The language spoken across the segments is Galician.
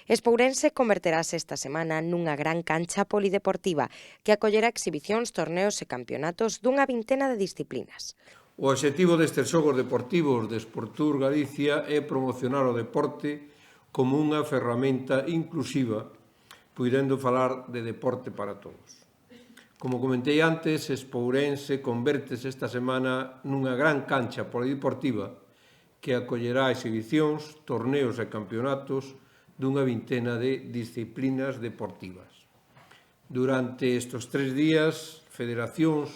Espourense converterase esta semana nunha gran cancha polideportiva que acollerá exhibicións, torneos e campeonatos dunha vintena de disciplinas. O obxectivo destes xogos deportivos de Sportur Galicia é promocionar o deporte como unha ferramenta inclusiva, puidendo falar de deporte para todos. Como comentei antes, Espourense convértese esta semana nunha gran cancha polideportiva que acollerá exhibicións, torneos e campeonatos dunha vintena de disciplinas deportivas. Durante estes 3 días, federacións,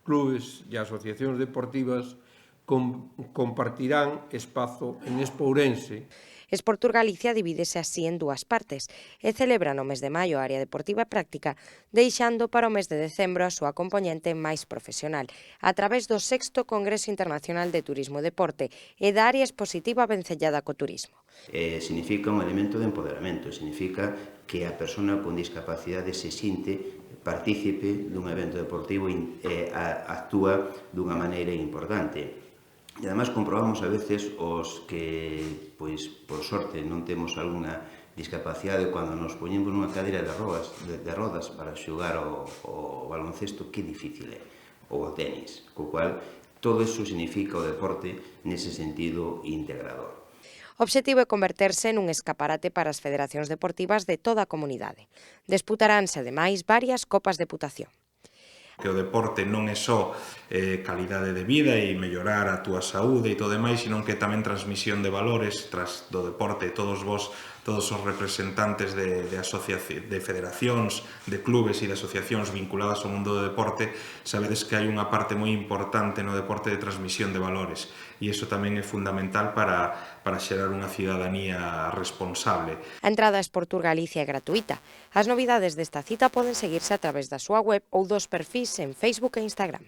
clubes e asociacións deportivas compartirán espazo en Espourense. Sportur Galicia divídese así en dúas partes e celebra no mes de maio a área deportiva e práctica, deixando para o mes de decembro a súa compoñente máis profesional, a través do 6º Congreso Internacional de Turismo e Deporte e da área expositiva vencellada co turismo. Significa un elemento de empoderamento, significa que a persona con discapacidade se sinte partícipe dun evento deportivo e actúa dunha maneira importante. E además comprobamos a veces os que, pois, por sorte non temos algunha discapacidade cando nos poñemos nunha cadeira de rodas para xogar o baloncesto, que difícil é, ou o tenis, co cual todo iso significa o deporte nese sentido integrador. O obxectivo é converterse nun escaparate para as federacións deportivas de toda a comunidade. Disputaránse, ademais, varias copas de putación. Que o deporte non é só calidade de vida e mellorar a túa saúde e todo demais, senón que tamén transmisión de valores tras do deporte. Todos os representantes de federacións, de clubes e de asociacións vinculadas ao mundo do deporte, sabedes que hai unha parte moi importante no deporte de transmisión de valores e iso tamén é fundamental para xerar unha cidadanía responsable. A entrada a Sportur Galicia é gratuíta. As novidades desta cita poden seguirse a través da súa web ou dos perfís en Facebook e Instagram.